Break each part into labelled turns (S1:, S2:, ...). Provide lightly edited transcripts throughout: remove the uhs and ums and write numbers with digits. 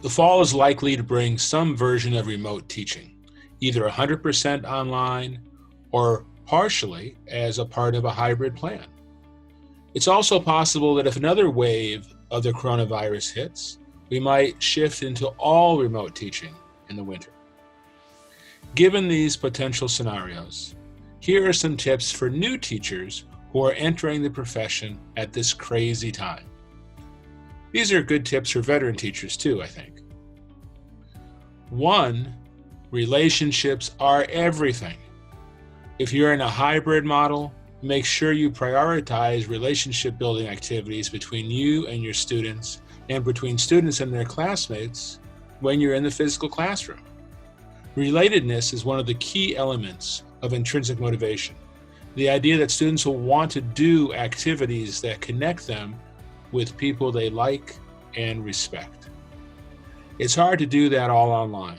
S1: The fall is likely to bring some version of remote teaching, either 100% online or partially as a part of a hybrid plan. It's also possible that if another wave of the coronavirus hits, we might shift into all remote teaching in the winter. Given these potential scenarios, here are some tips for new teachers who are entering the profession at this crazy time. These are good tips for veteran teachers too, I think. 1, relationships are everything. If you're in a hybrid model, make sure you prioritize relationship building activities between you and your students and between students and their classmates when you're in the physical classroom. Relatedness is one of the key elements of intrinsic motivation. The idea that students will want to do activities that connect them with people they like and respect. It's hard to do that all online,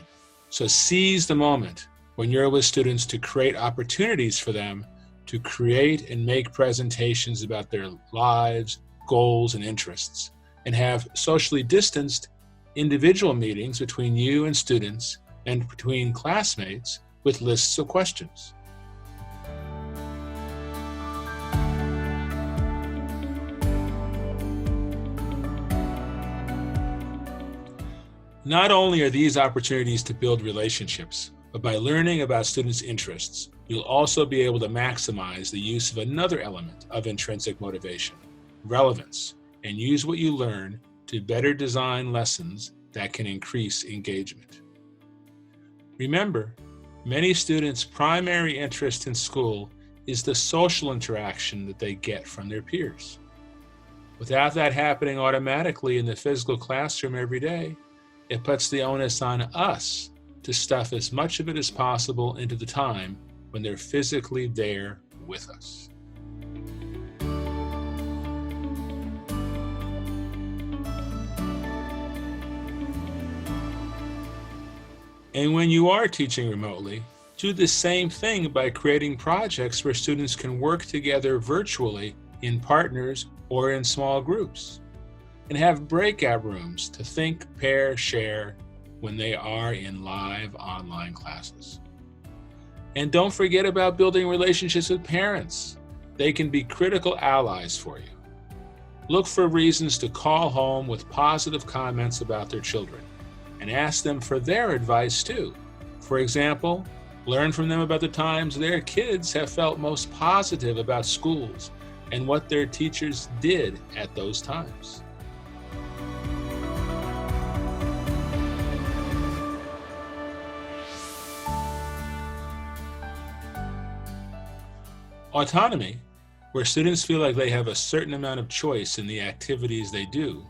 S1: so seize the moment when you're with students to create opportunities for them to create and make presentations about their lives, goals, and interests, and have socially distanced individual meetings between you and students and between classmates with lists of questions. Not only are these opportunities to build relationships, but by learning about students' interests, you'll also be able to maximize the use of another element of intrinsic motivation, relevance, and use what you learn to better design lessons that can increase engagement. Remember, many students' primary interest in school is the social interaction that they get from their peers. Without that happening automatically in the physical classroom every day, it puts the onus on us to stuff as much of it as possible into the time when they're physically there with us. And when you are teaching remotely, do the same thing by creating projects where students can work together virtually in partners or in small groups, and have breakout rooms to think, pair, share when they are in live online classes. And don't forget about building relationships with parents. They can be critical allies for you. Look for reasons to call home with positive comments about their children and ask them for their advice too. For example, learn from them about the times their kids have felt most positive about schools and what their teachers did at those times. Autonomy, where students feel like they have a certain amount of choice in the activities they do,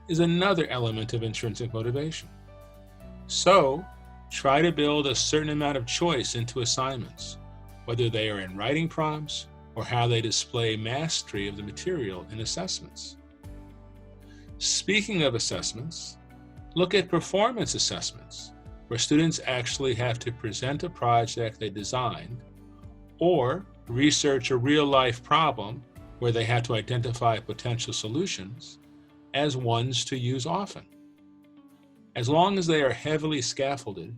S1: is another element of intrinsic motivation. So, try to build a certain amount of choice into assignments, whether they are in writing prompts or how they display mastery of the material in assessments. Speaking of assessments, look at performance assessments, where students actually have to present a project they designed, or research a real-life problem where they have to identify potential solutions as ones to use often. As long as they are heavily scaffolded,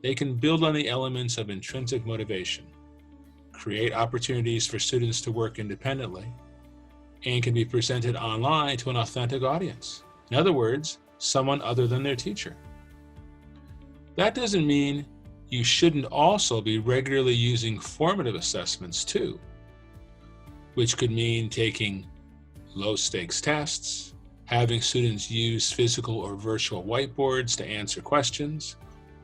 S1: they can build on the elements of intrinsic motivation, create opportunities for students to work independently, and can be presented online to an authentic audience. In other words, someone other than their teacher. That doesn't mean you shouldn't also be regularly using formative assessments too, which could mean taking low-stakes tests, having students use physical or virtual whiteboards to answer questions,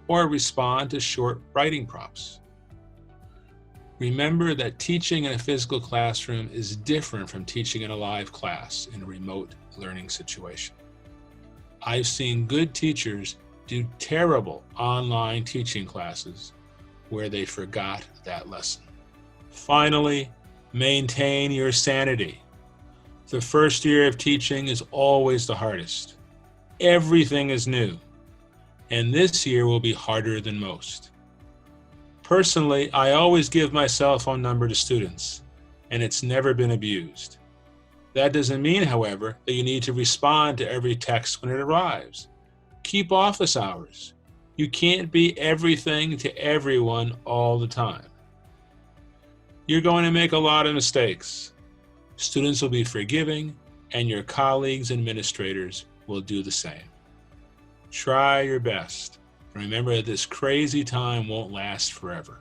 S1: or respond to short writing prompts. Remember that teaching in a physical classroom is different from teaching in a live class in a remote learning situation. I've seen good teachers do terrible online teaching classes where they forgot that lesson. Finally, maintain your sanity. The first year of teaching is always the hardest. Everything is new, and this year will be harder than most. Personally, I always give my cell phone number to students, and it's never been abused. That doesn't mean, however, that you need to respond to every text when it arrives. keep office hours. You can't be everything to everyone all the time. You're going to make a lot of mistakes. Students will be forgiving, and your colleagues and administrators will do the same. Try your best. Remember that this crazy time won't last forever.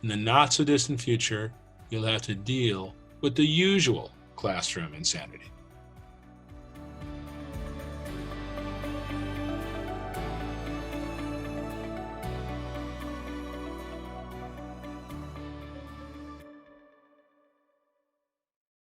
S1: In the not-so-distant future, you'll have to deal with the usual classroom insanity.